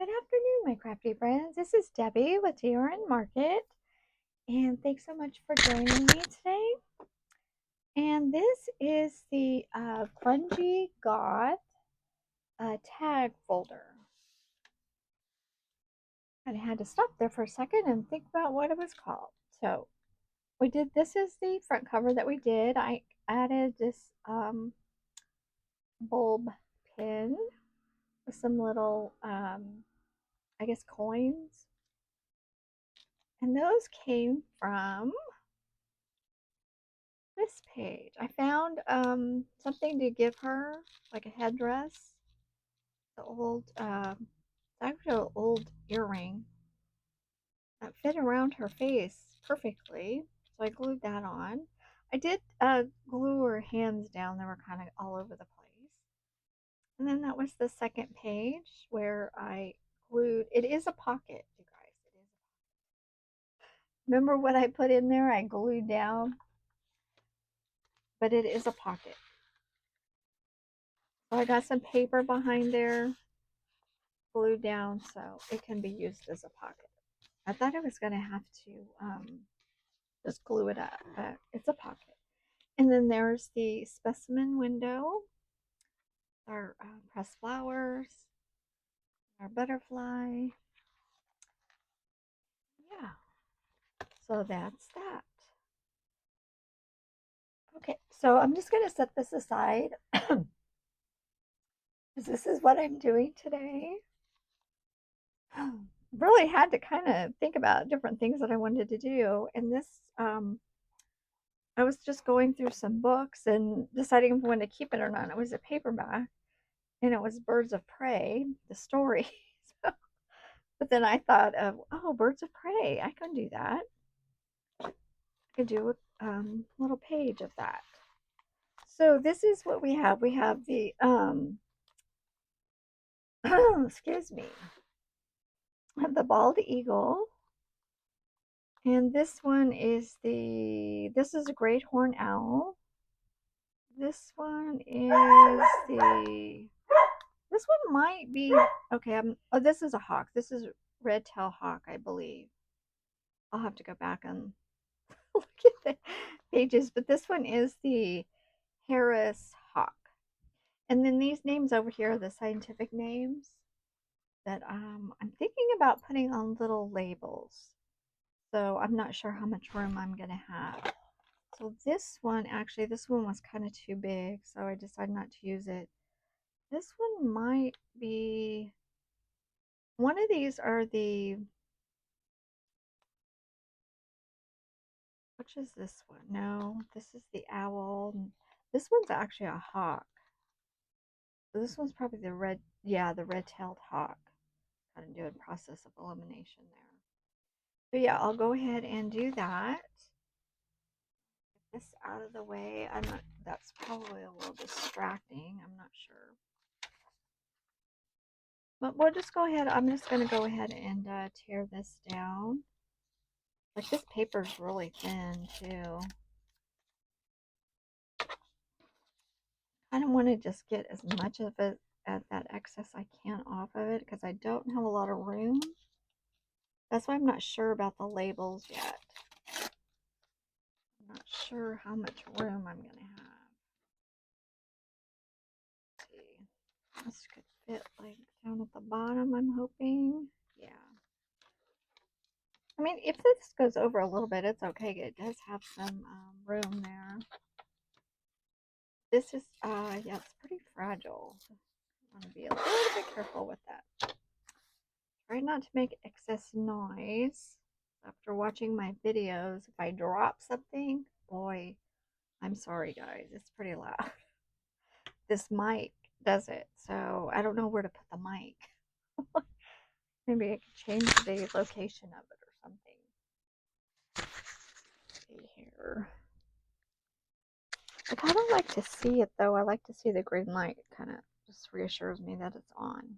Good afternoon, my crafty friends. This is Debbie with DRN Market, and thanks so much for joining me today. And this is the Grunge-E Goth tag folder. And I had to stop there for a second and think about what it was called. So we did, this is the front cover that we did. I added this bulb pin with some little, I guess, coins. And those came from this page. I found something to give her, like a headdress. The old, actually an old earring that fit around her face perfectly. So I glued that on. I did glue her hands down. They were kind of all over the place. And then that was the second page where I glued. It is a pocket, you guys. It is. Remember what I put in there? I glued down, but it is a pocket. So I got some paper behind there, glued down, so it can be used as a pocket. I thought I was going to have to just glue it up, but it's a pocket. And then there's the specimen window, our pressed flowers, our butterfly. Yeah, so that's that. Okay, so I'm just going to set this aside because this is what I'm doing today. Really had to kind of think about different things that I wanted to do, and this I was just going through some books and deciding if I wanted to keep it or not. It was a paperback, and it was Birds of Prey, the story. So, but then I thought of, oh, Birds of Prey, I can do that. I could do a little page of that. So this is what we have. We have the excuse me, the bald eagle. And this one is this is a great horned owl. This one is this one might be, okay, oh, this is a hawk. This is red-tailed hawk, I believe. I'll have to go back and look at the pages, but this one is the Harris hawk. And then these names over here are the scientific names that I'm thinking about putting on little labels. So I'm not sure how much room I'm going to have. So this one, actually, this one was kind of too big, so I decided not to use it. This one might be, one of these are the, which is this one? No, this is the owl. This one's actually a hawk. So this one's probably the red, yeah, the red-tailed hawk. Kind of doing process of elimination there. So yeah, I'll go ahead and do that. Get this out of the way. I'm not, that's probably a little distracting. I'm not sure. But we'll just go ahead. I'm just going to go ahead and tear this down. Like, this paper is really thin too. I don't want to just get as much of it at that excess I can off of it because I don't have a lot of room. That's why I'm not sure about the labels yet. I'm not sure how much room I'm going to have. Let's see. This could fit like down at the bottom, I'm hoping. Yeah. I mean, if this goes over a little bit, it's okay. It does have some room there. This is, yeah, it's pretty fragile. I want to be a little bit careful with that. Try not to make excess noise. After watching my videos, if I drop something, boy, I'm sorry guys, it's pretty loud. This mic does it, so I don't know where to put the mic. Maybe I could change the location of it or something. Let's see here. I kind of like to see it though. I like to see the green light. It kind of just reassures me that it's on.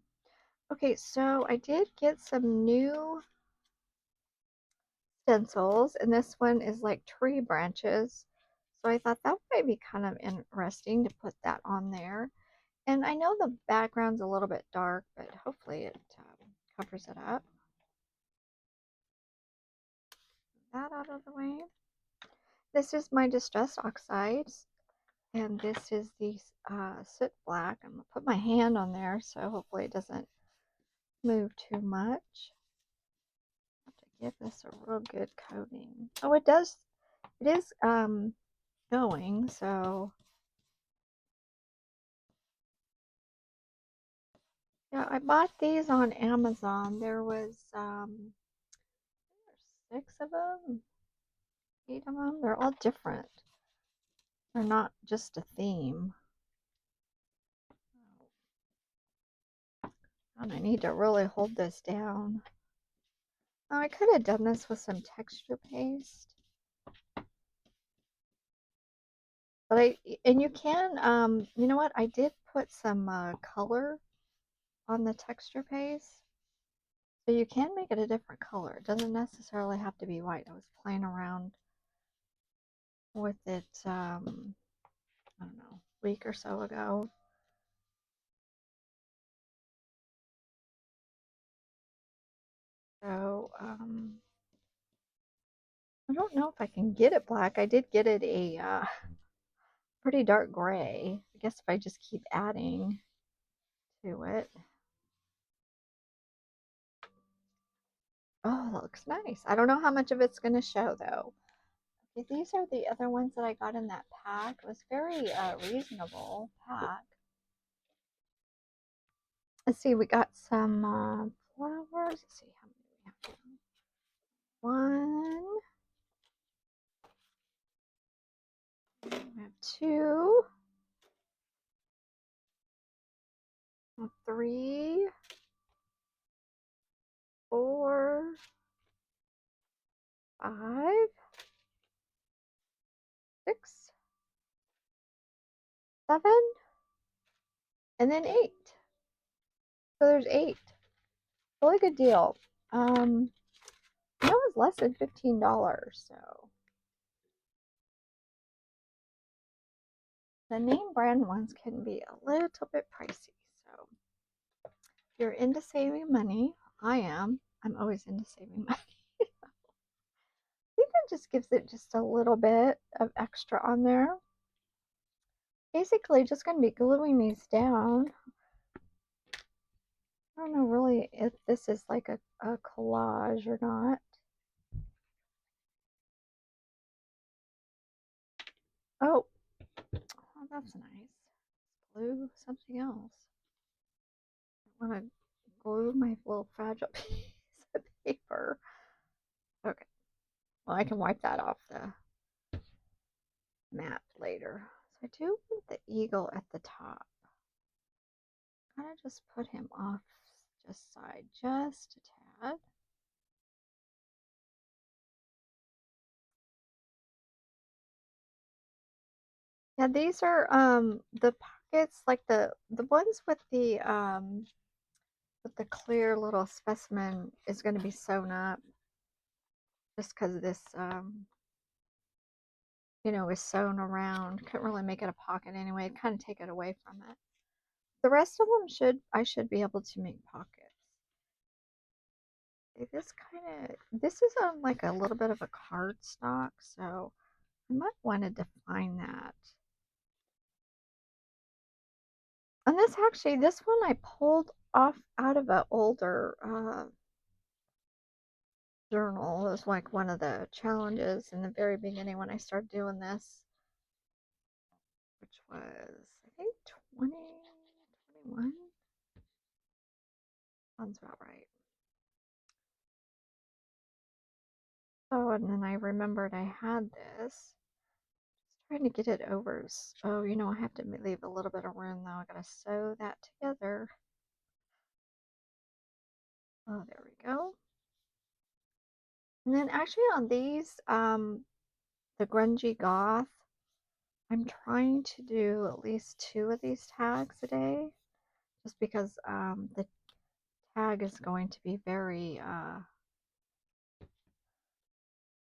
Okay, so I did get some new stencils, and this one is like tree branches. So I thought that might be kind of interesting to put that on there. And I know the background's a little bit dark, but hopefully it covers it up. That out of the way. This is my Distress Oxides, and this is the Soot Black. I'm going to put my hand on there, so hopefully it doesn't move too much. I have to give this a real good coating. Oh, it does. It is going, so yeah, I bought these on Amazon. There was 6 of them, 8 of them. They're all different. They're not just a theme. And I need to really hold this down. Oh, I could have done this with some texture paste. But you can, you know what? I did put some color on the texture paste. So you can make it a different color. It doesn't necessarily have to be white. I was playing around with it, I don't know, a week or so ago. So, I don't know if I can get it black. I did get it a pretty dark gray. I guess if I just keep adding to it. Oh, that looks nice. I don't know how much of it's going to show though. Okay, these are the other ones that I got in that pack. It was very reasonable pack. Let's see, we got some flowers. Let's see how many we have here. 1. We have 2. 3. 4. 5. 6. 7. And then 8. So there's 8. Really good deal. That was less than $15, so. The name brand ones can be a little bit pricey, so if you're into saving money, I am. I'm always into saving money. I think that just gives it just a little bit of extra on there. Basically, just going to be gluing these down. I don't know really if this is like a collage or not. Oh, that's nice. Glue something else. I want to glue my little fragile piece of paper. Okay. Well, I can wipe that off the mat later. So I do want the eagle at the top. Kind of just put him off just side just a tad. Yeah, these are the pockets, like the ones with the clear little specimen is going to be sewn up just because this you know, is sewn around. Couldn't really make it a pocket anyway. Kind of take it away from it. The rest of them I should be able to make pockets. This is on like a little bit of a cardstock, so I might want to define that. And this one I pulled off out of an older journal. It was like one of the challenges in the very beginning when I started doing this, which was, I think, 2021. Sounds about right. Oh, and then I remembered I had this. Just trying to get it over. Oh, you know, I have to leave a little bit of room though. I gotta sew that together. Oh, there we go. And then actually on these, the Grunge-E Goth, I'm trying to do at least 2 of these tags a day, just because the tag is going to be very, I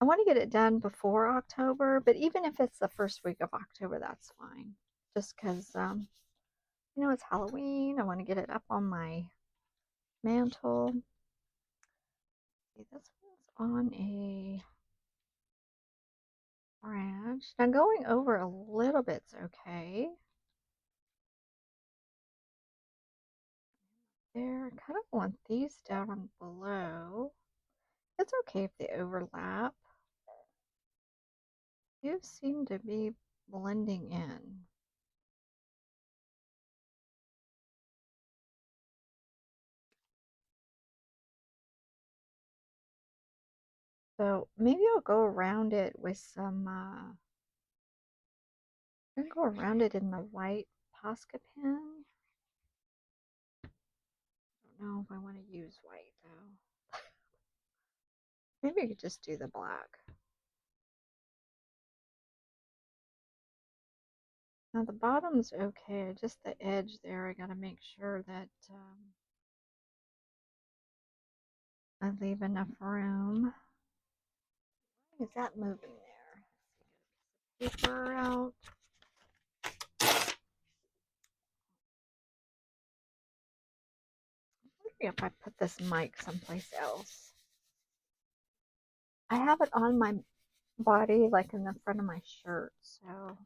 want to get it done before October, but even if it's the first week of October, that's fine. Just because, you know, it's Halloween. I want to get it up on my mantle. see, this one's on a branch. Now going over a little bit's okay. There, I kind of want these down on below. It's okay if they overlap. You seem to be blending in. So maybe I'll go around it with some, I'm gonna go around it in the white Posca pen. I don't know if I want to use white though. Maybe I could just do the black. Now the bottom's okay, just the edge there, I gotta make sure that I leave enough room. Why is that moving there? Paper out. Maybe if I put this mic someplace else. I have it on my body, like in the front of my shirt, so it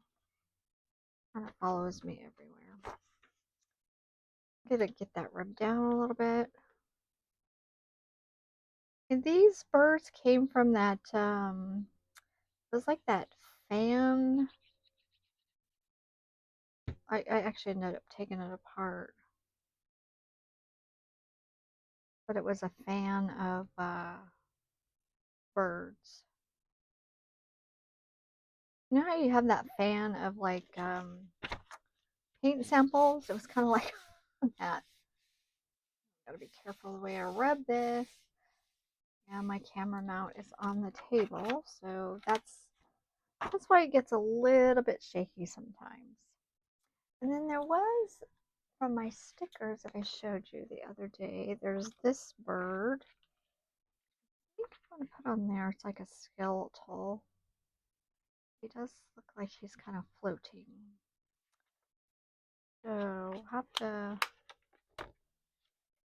kind of follows me everywhere. I'm gonna get that rubbed down a little bit. And these birds came from that, it was like that fan. I actually ended up taking it apart. But it was a fan of birds. You know how you have that fan of like paint samples? It was kind of like that. Gotta be careful the way I rub this. And my camera mount is on the table, so that's why it gets a little bit shaky sometimes. And then there was, from my stickers that I showed you the other day, there's this bird. I think I want to put on there, it's like a skeletal. He does look like he's kind of floating. So we'll have to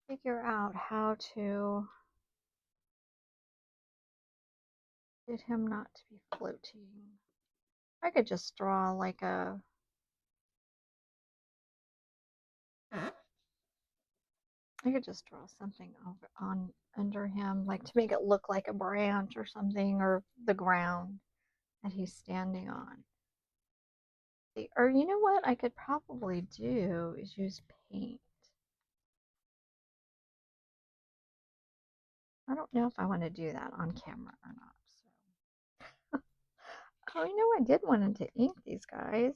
figure out how to get him not to be floating. I could just draw like a I could just draw something over on under him, like to make it look like a branch or something, or the ground that he's standing on. Or you know what I could probably do is use paint. I don't know if I want to do that on camera or not. So. Oh, you know, I did want to ink these guys.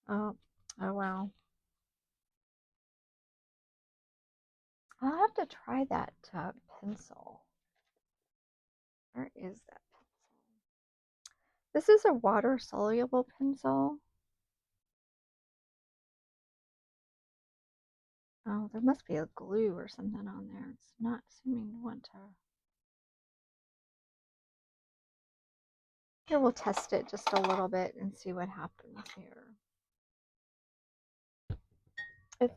Oh, oh well. I'll have to try that pencil. Where is that pencil? This is a water-soluble pencil. Oh, there must be a glue or something on there. It's not seeming to want to. Here, we'll test it just a little bit and see what happens here. It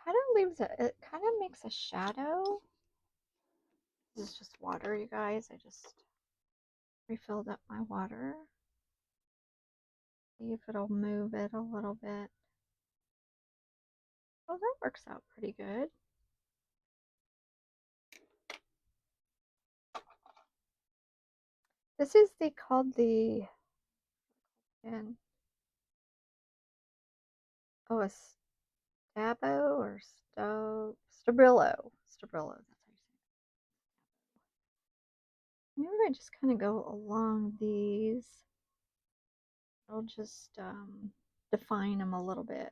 kind of leaves it kind of makes a shadow. This is just water, you guys. I just refilled up my water. See if it'll move it a little bit. Well, that works out pretty good. This is called the and oh, a stabilo or stabilo. Stabilo, that's how you say it. Maybe I just kind of go along these. I'll just define them a little bit.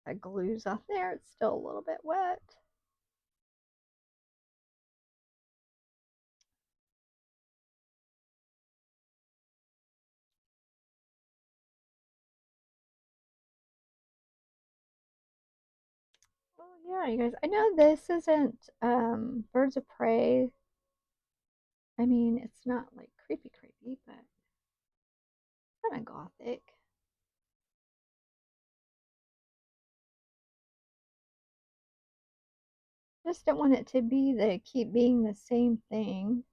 That glue's on there. It's still a little bit wet. Oh yeah, you guys. I know this isn't Birds of Prey. I mean, it's not like creepy, but kind of gothic. just didn't want it to be keep being the same thing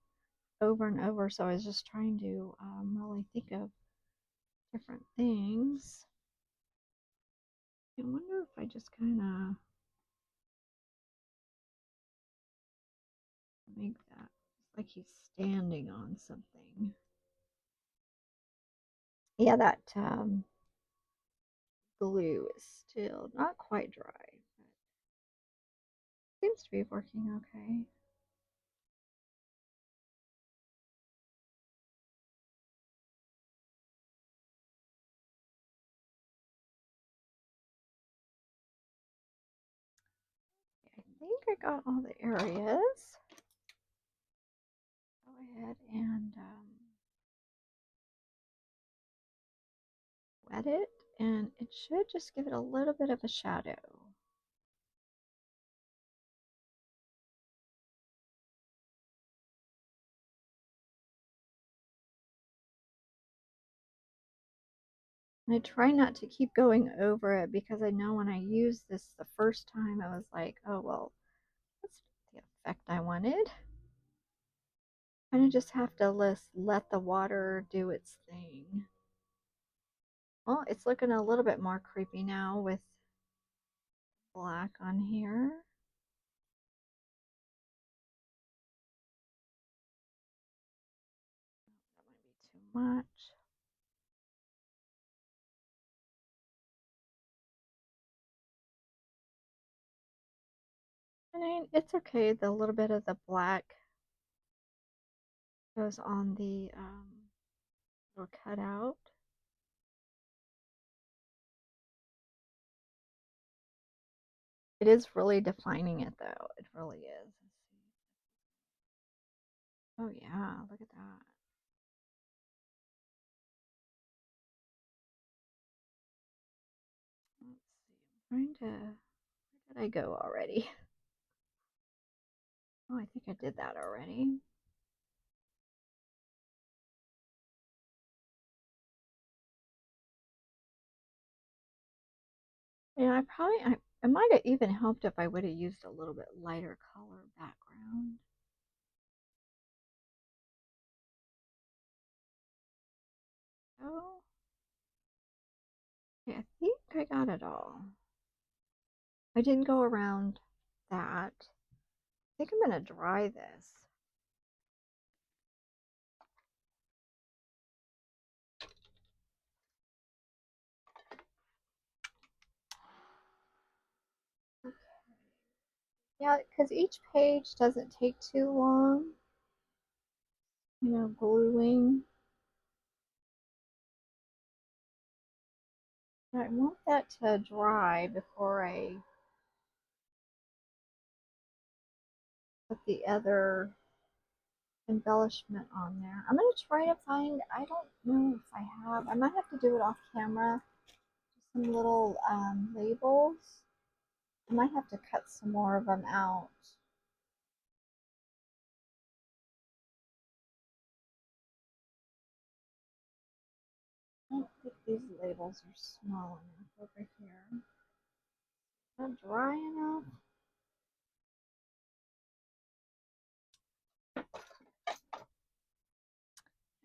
over and over. So I was just trying to really think of different things. I wonder if I just kind of make that like he's standing on something. Yeah, that glue is still not quite dry, but seems to be working okay. I think I got all the areas. Go ahead and wet it, and it should just give it a little bit of a shadow. I try not to keep going over it because I know when I used this the first time, I was like, oh, well, that's the effect I wanted. Kind of just have to let the water do its thing. Well, it's looking a little bit more creepy now with black on here. That might be too much. I mean, it's okay. The little bit of the black goes on the little cutout. It is really defining it though. It really is. Oh yeah, look at that. Let's see. I'm trying to. Where did I go already? Oh, I think I did that already. Yeah, I might have even helped if I would have used a little bit lighter color background. Oh, okay, I think I got it all. I didn't go around that. I think I'm gonna dry this. Okay. Yeah, because each page doesn't take too long. You know, gluing. I want that to dry before I put the other embellishment on there. I'm going to try to find, I don't know if I have, I might have to do it off camera, some little labels. I might have to cut some more of them out. I don't think these labels are small enough over here. Not dry enough.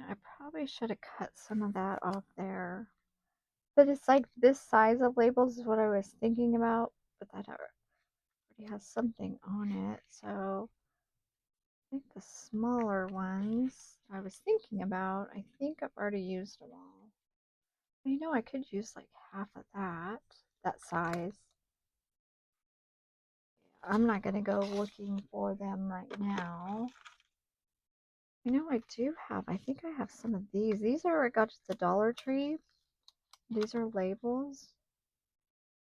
I probably should have cut some of that off there. But it's like this size of labels is what I was thinking about, but that already has something on it. So I think the smaller ones I was thinking about, I think I've already used them all. You know, I could use like half of that size. I'm not going to go looking for them right now. You know, I do have, I think I have some of these. These are I got at the Dollar Tree. These are labels.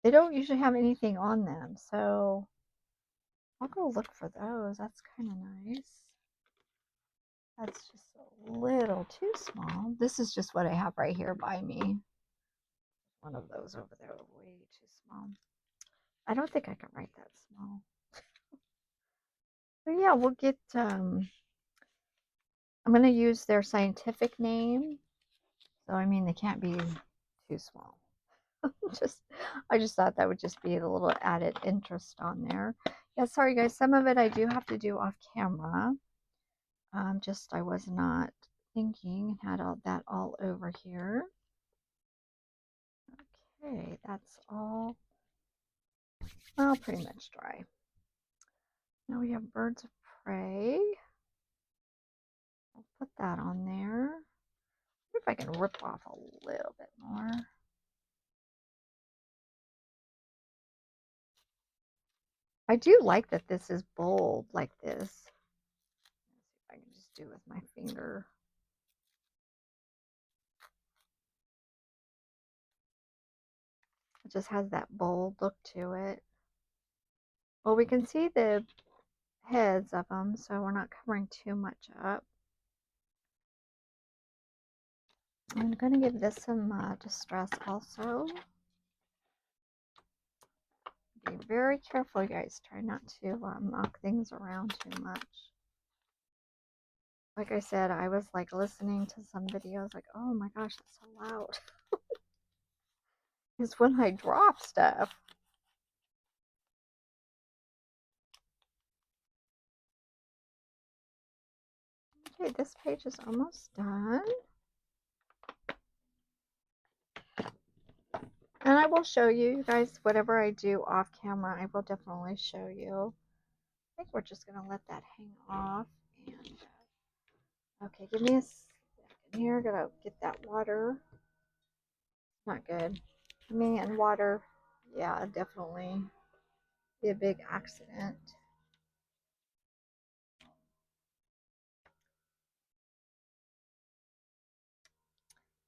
They don't usually have anything on them, so I'll go look for those. That's kind of nice. That's just a little too small. This is just what I have right here by me. One of those over there, way too small. I don't think I can write that small. But yeah, we'll get, I'm going to use their scientific name. So, I mean, they can't be too small. I just thought that would just be a little added interest on there. Yeah, sorry guys, some of it I do have to do off camera. Just I was not thinking and had all that all over here. Okay, that's all, well, pretty much dry. Now we have Birds of Prey. I'll put that on there. See if I can rip off a little bit more. I do like that this is bold like this. Let's see if I can just do it with my finger. It just has that bold look to it. Well, we can see the heads of them, so we're not covering too much up. I'm going to give this some distress also. Be very careful, you guys. Try not to knock things around too much. Like I said, I was like listening to some videos like, oh my gosh, that's so loud. It's when I drop stuff. Okay, this page is almost done. And I will show you guys, whatever I do off camera, I will definitely show you. I think we're just going to let that hang off. And okay, give me a second here. Gotta get that water. Not good. Me and water, yeah, definitely be a big accident.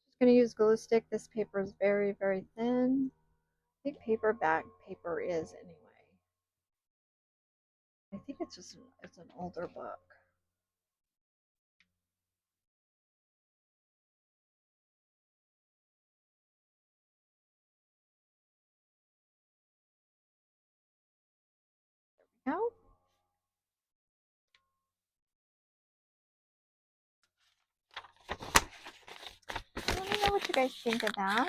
Just going to use glue stick. This paper is very, very thin. I think paperback paper is anyway. I think it's just it's an older book. There we go. Let me know what you guys think of that.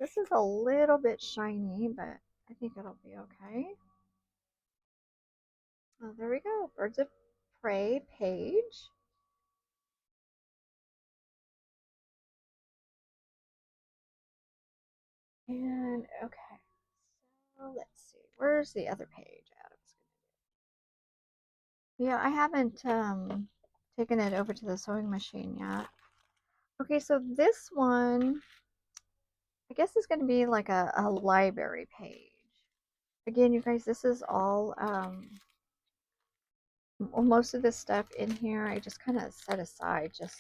This is a little bit shiny, but I think it'll be okay. Oh, there we go. Birds of Prey page. And okay, so let's see. Where's the other page at? Yeah, I haven't taken it over to the sewing machine yet. Okay, so this one, I guess is going to be like a library page. Again, you guys, this is all, most of this stuff in here, I just kind of set aside just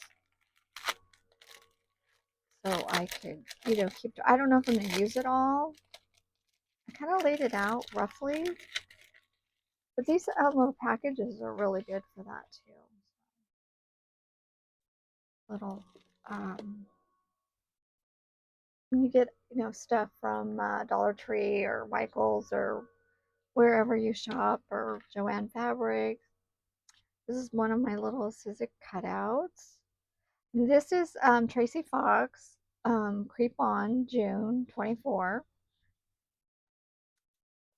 so I could, you know, keep, I don't know if I'm going to use it all. I kind of laid it out roughly. But these little packages are really good for that too. Little, when you get, you know, stuff from Dollar Tree or Michael's or wherever you shop or Joanne Fabric. This is one of my little Sizzix cutouts. This is Tracy Fox, Creep On, June 24.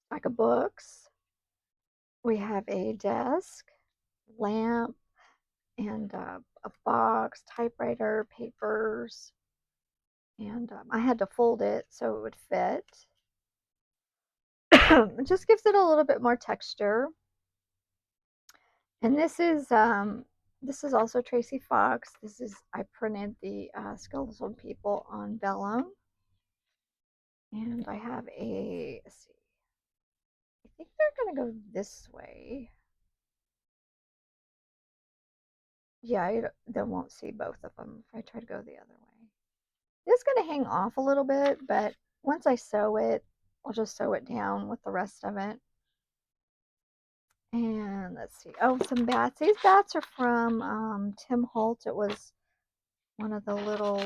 Stack of books. We have a desk, lamp, and a box, typewriter, papers. And I had to fold it so it would fit. It just gives it a little bit more texture. And this is also Tracy Fox. This is, I printed the skeleton people on vellum. And I have a, let's see, I think they're going to go this way. Yeah, they won't see both of them if I try to go the other way. It's going to hang off a little bit, but once I sew it, I'll just sew it down with the rest of it. And let's see. Oh, some bats. These bats are from Tim Holtz. It was one of the little,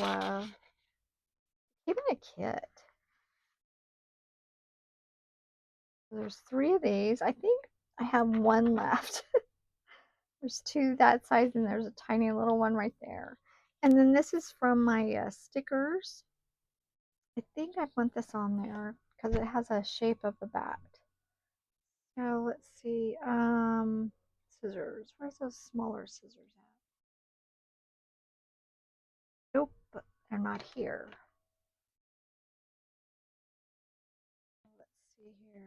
even a kit. There's 3 of these. I think I have 1 left. There's 2 that size, and there's a tiny little one right there. And then this is from my stickers. I think I want this on there because it has a shape of a bat. Now let's see. Scissors. Where's those smaller scissors at? Nope, they're not here. Let's see here.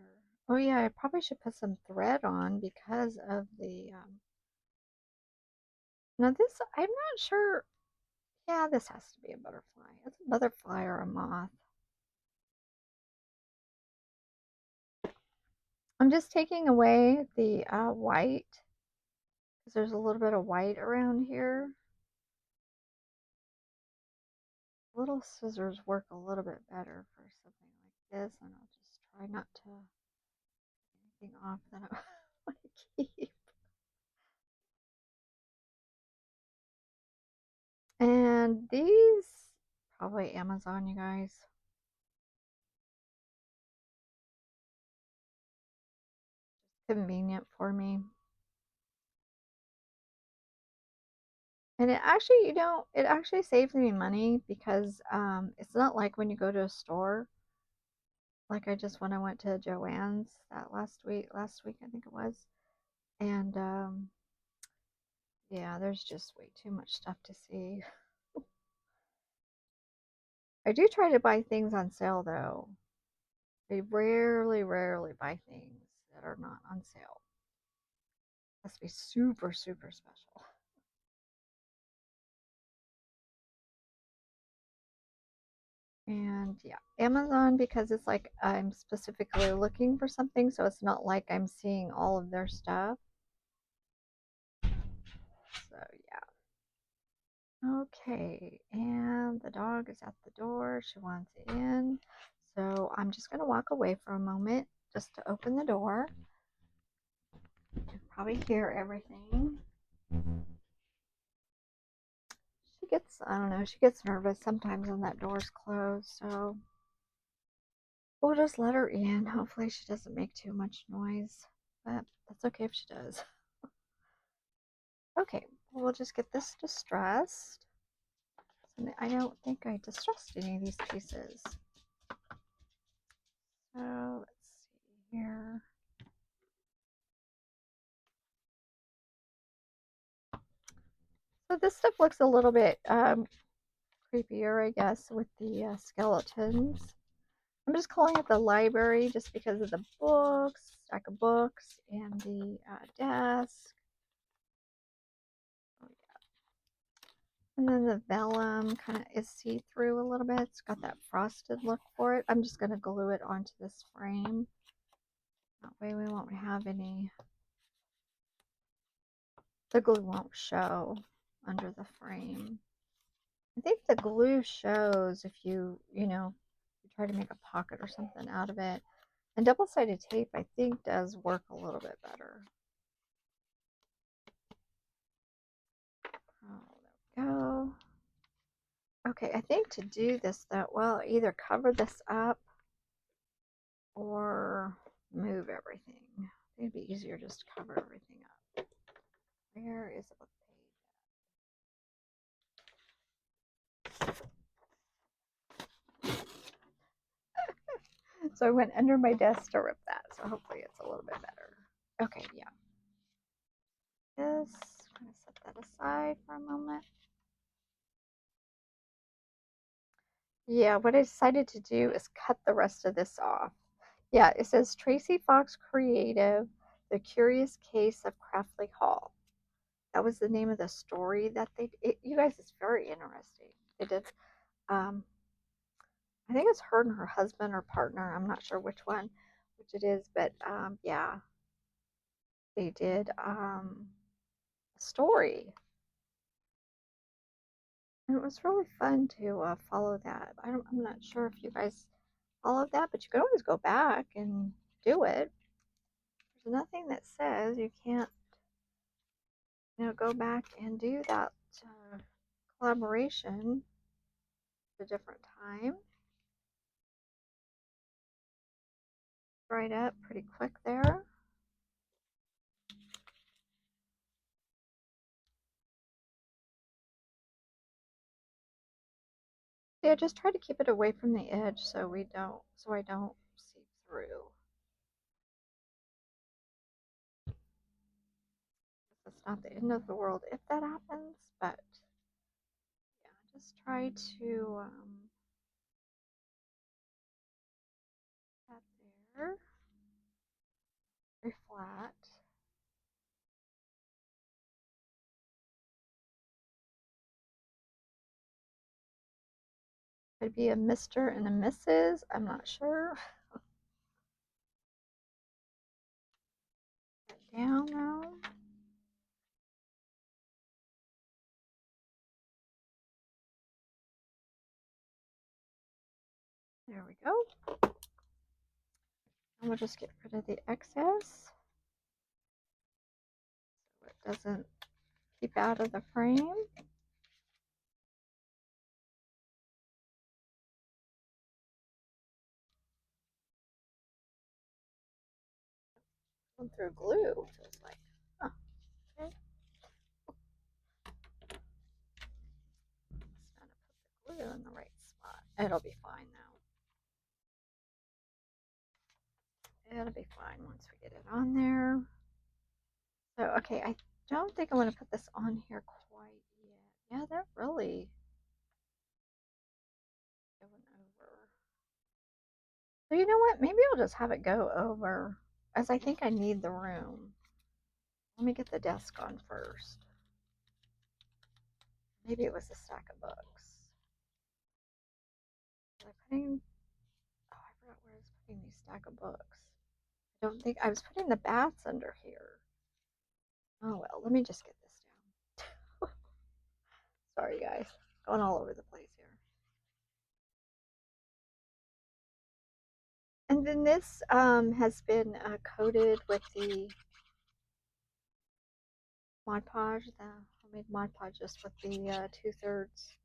Oh yeah, I probably should put some thread on because of the. Now this, I'm not sure. Yeah, this has to be a butterfly. It's a butterfly or a moth. I'm just taking away the white because there's a little bit of white around here. Little scissors work a little bit better for something like this, and I'll just try not to get anything off that I want to keep. And these, probably Amazon, you guys. Convenient for me. And it actually, it actually saves me money because it's not like when you go to a store, like when I went to Joann's that last week I think it was, and yeah, there's just way too much stuff to see. I do try to buy things on sale though. I rarely buy things that are not on sale. It has to be super, super special. And yeah, Amazon, because it's like I'm specifically looking for something, so it's not like I'm seeing all of their stuff. So yeah. Okay, and the dog is at the door. She wants in. So I'm just going to walk away for a moment just to open the door. You can probably hear everything. She gets, I don't know, she gets nervous sometimes when that door's closed, so we'll just let her in. Hopefully she doesn't make too much noise, but that's okay if she does. Okay, we'll just get this distressed. I don't think I distressed any of these pieces. So let's see here. So this stuff looks a little bit creepier, I guess, with the skeletons. I'm just calling it the library just because of the books, stack of books, and the desk. Oh, yeah. And then the vellum kind of is see-through a little bit. It's got that frosted look for it. I'm just going to glue it onto this frame. That way we won't have any, the glue won't show under the frame. I think the glue shows if you try to make a pocket or something out of it. And double-sided tape, I think, does work a little bit better. Oh, there we go. Okay, I think to do this, though, well, either cover this up or move everything. I think it'd be easier just to cover everything up. Where is the book page? So I went under my desk to rip that, so hopefully it's a little bit better. Okay, yeah. This, I'm going to set that aside for a moment. Yeah, what I decided to do is cut the rest of this off. Yeah, it says Tracy Fox Creative, The Curious Case of Crafty Hall. That was the name of the story that you guys, it's very interesting. They did, I think it's her and her husband or partner. I'm not sure which it is, but yeah, they did a story. And it was really fun to follow that. I'm not sure if you guys followed that, but you can always go back and do it. There's nothing that says you can't, go back and do that collaboration at a different time. Dried up pretty quick there. Yeah, just try to keep it away from the edge so I don't see through. it's not the end of the world if that happens, but yeah, just try to that there, very flat. Could be a Mr. and a Mrs. I'm not sure. Down now. There we go. And we'll just get rid of the excess so it doesn't keep out of the frame. Going through glue, feels like. Huh. Okay. Just gotta put the glue in the right spot. It'll be fine now. It'll be fine once we get it on there. So, okay, I don't think I want to put this on here quite yet. Yeah, that really going over. So you know what? Maybe I'll just have it go over, as I think I need the room. Let me get the desk on first. Maybe it was a stack of books. Was I putting? Oh, I forgot where I was putting these stack of books. I don't think I was putting the bats under here. Oh well, let me just get this down. Sorry guys, going all over the place here. And then this has been coated with the Mod Podge, the homemade Mod Podge, just with the 2/3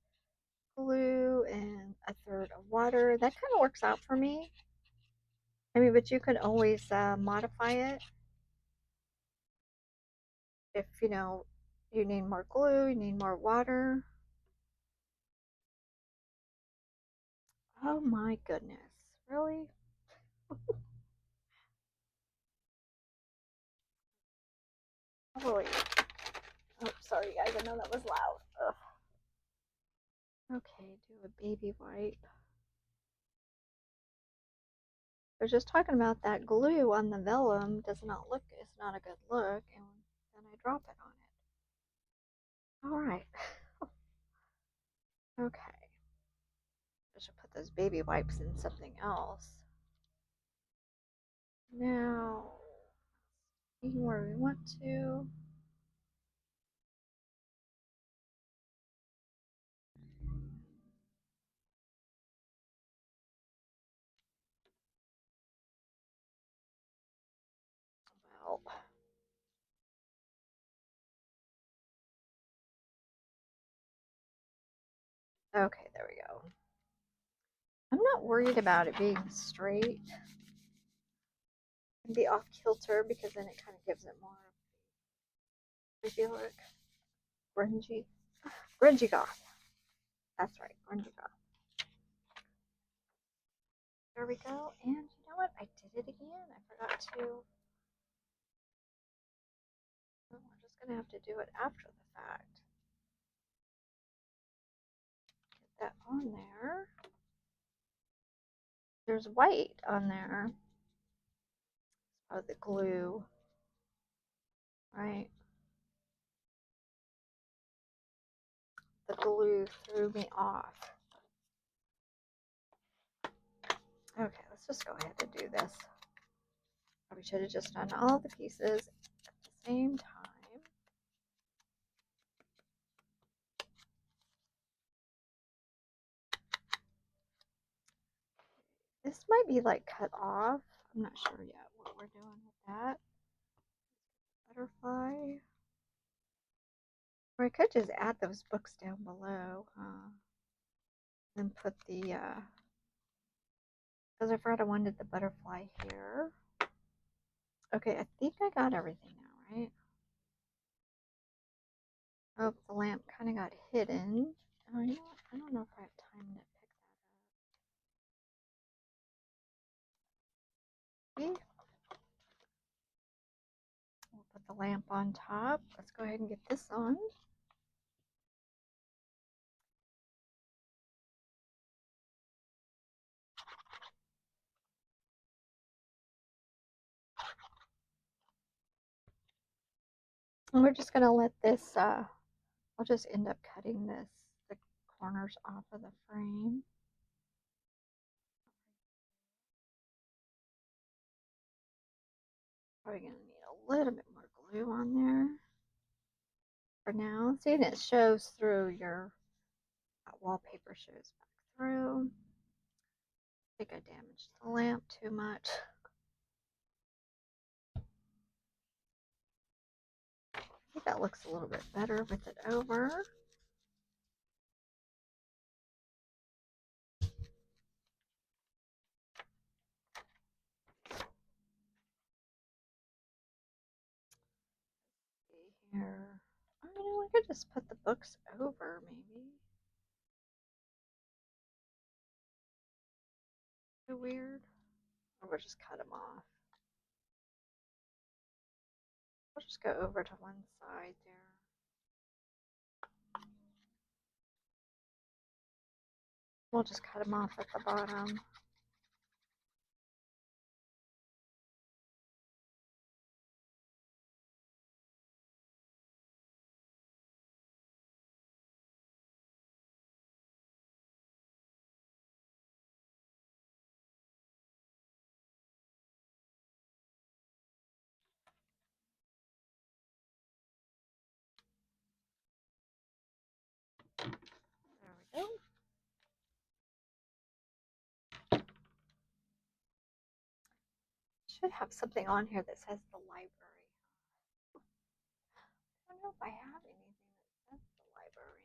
glue and 1/3 of water. That kind of works out for me. I mean, but you could always modify it if you know you need more glue, you need more water. Oh my goodness, really? Oh, wait. Oh, sorry guys, I know that was loud. Ugh. Okay, do a baby wipe. I was just talking about that glue on the vellum does not look, it's not a good look, and then I drop it on it. All right. Okay. I should put those baby wipes in something else. Now, see where we want to. Well, okay, there we go. I'm not worried about it being straight and be off kilter because then it kind of gives it more. If you look, Grunge-E Goth. That's right, Grunge-E Goth. There we go. And you know what? I did it again. I forgot to. We're just gonna have to do it after the fact. Get that on there. There's white on there. Oh, the glue. Right. The glue threw me off. Okay, let's just go ahead and do this. Probably should have just done all the pieces at the same time. This might be like cut off. I'm not sure yet what we're doing with that. Butterfly. Or I could just add those books down below, huh? And put the, because I forgot I wanted the butterfly here. Okay, I think I got everything now, right? Oh, the lamp kind of got hidden. Oh, you know what? I don't know if I have time to pick that up. See? We'll put the lamp on top. Let's go ahead and get this on. And we're just going to let this, I'll just end up cutting the corners off of the frame. Probably going to need a little bit more glue on there for now. See, and it shows through your wallpaper, shows back through. I think I damaged the lamp too much. I think that looks a little bit better with it over. Here. I know I could just put the books over, maybe. So weird. Or we'll just cut them off. We'll just go over to one side there. We'll just cut them off at the bottom. There we go. Should have something on here that says the library. I don't know if I have anything that says the library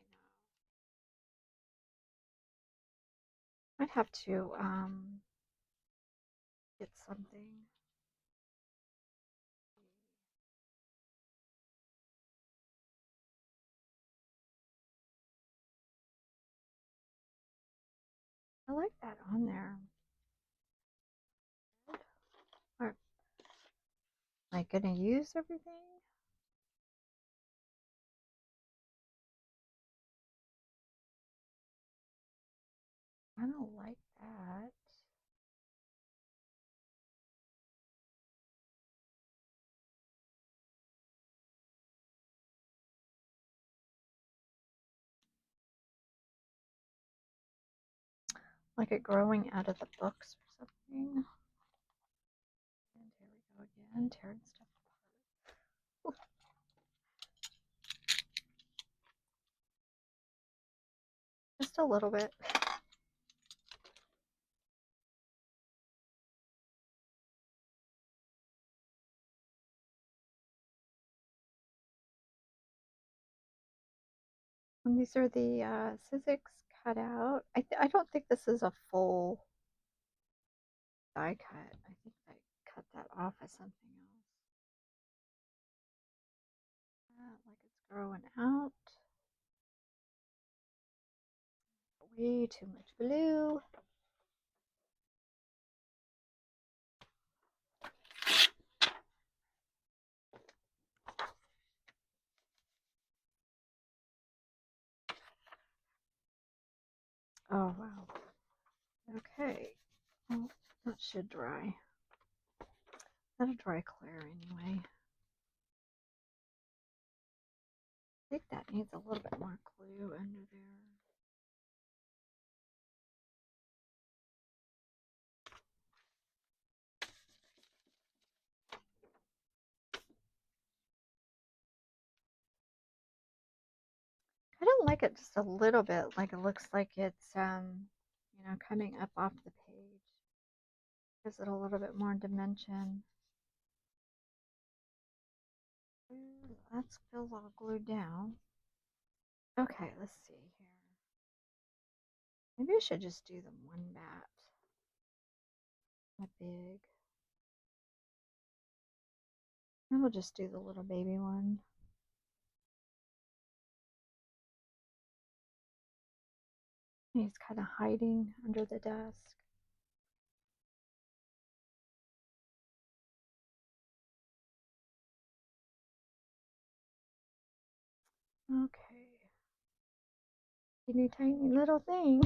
now. I'd have to get something. I like that on there. Or, am I gonna use everything? I don't like that. Like it growing out of the books or something. And here we go again, tearing stuff apart. Just a little bit. And these are the Sizzix cutout. I don't think this is a full die cut. I think I cut that off as something else. Like it's growing out. Way too much glue. Oh wow. Okay. Well, that should dry. That'll dry clear anyway. I think that needs a little bit more glue under there. I don't like it just a little bit, like it looks like it's you know, coming up off the page. Gives it a little bit more dimension. That feels all glued down. Okay, let's see here. Maybe I should just do the one bat. Not big. And we'll just do the little baby one. He's kind of hiding under the desk. Okay. Teeny tiny little thing.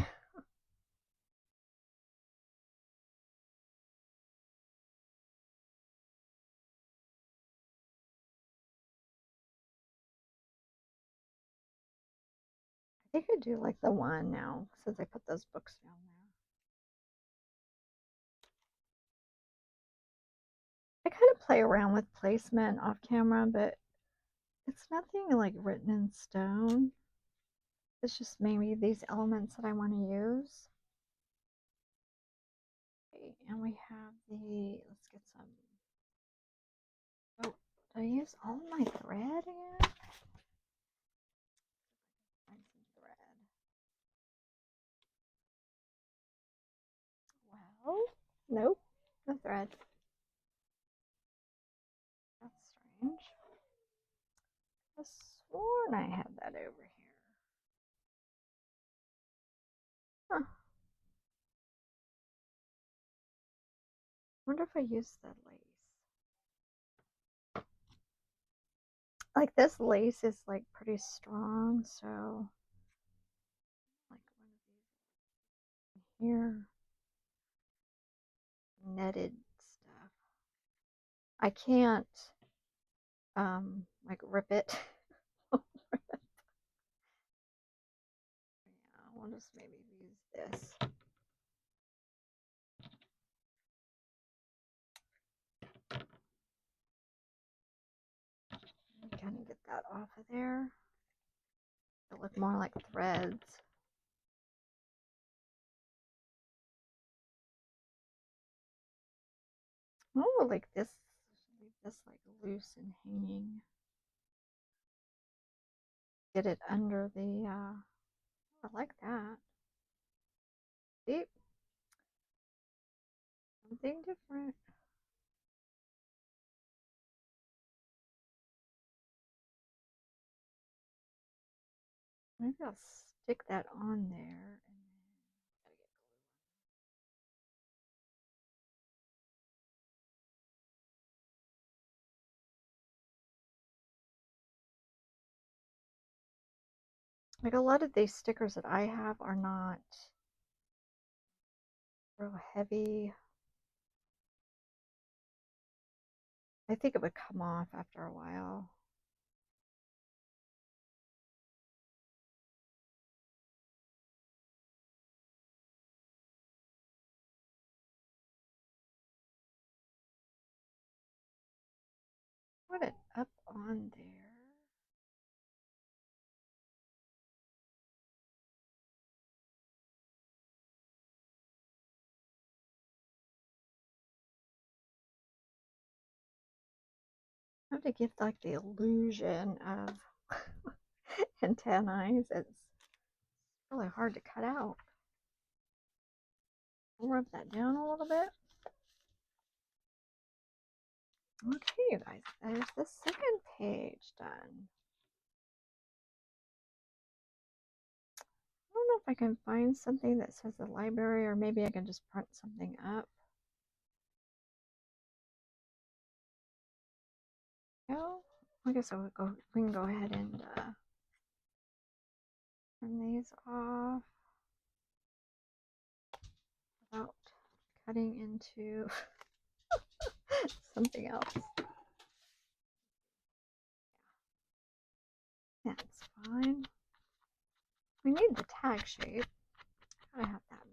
I could do like the one now since I put those books down there. I kind of play around with placement off camera, but it's nothing like written in stone. It's just maybe these elements that I want to use. Okay, and we have the, let's get some, oh, did I use all my thread again? Find some thread. Well, nope, no thread. That's strange. I sworn I had that over here. Huh. Wonder if I used the lace. Like this lace is like pretty strong, so like one of these here. Netted stuff. I can't like rip it. Yeah, we'll just maybe use this. Kind of get that off of there. It'll look more like threads. Oh, like this. Leave this like loose and hanging. Get it under the. I like that. See, something different. Maybe I'll stick that on there and then gotta get glue. Like a lot of these stickers that I have are not real heavy. I think it would come off after a while. Put it up on there. I have to give like the illusion of antennae. It's really hard to cut out. I'll rub that down a little bit. Okay, you guys, there's the second page done. I don't know if I can find something that says the library, or maybe I can just print something up. No, I guess we can go ahead and turn these off without cutting into something else. That's fine. We need the tag shape. Gotta have that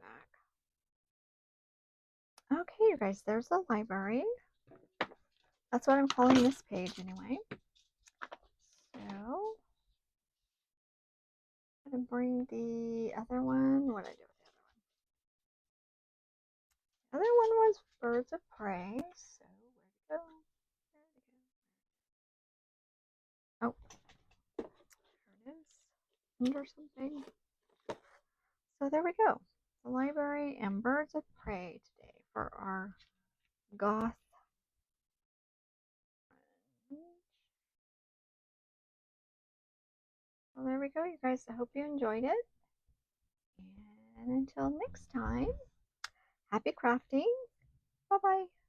back. Okay, you guys, there's the library. That's what I'm calling this page anyway. So, I'm gonna bring the other one. What did I do with the other one? The other one was Birds of Prey. So, where'd it go? Oh, there it is. Under something. So there we go. The library and Birds of Prey today for our goth. Well, there we go, you guys. I hope you enjoyed it. And until next time, happy crafting. Bye-bye.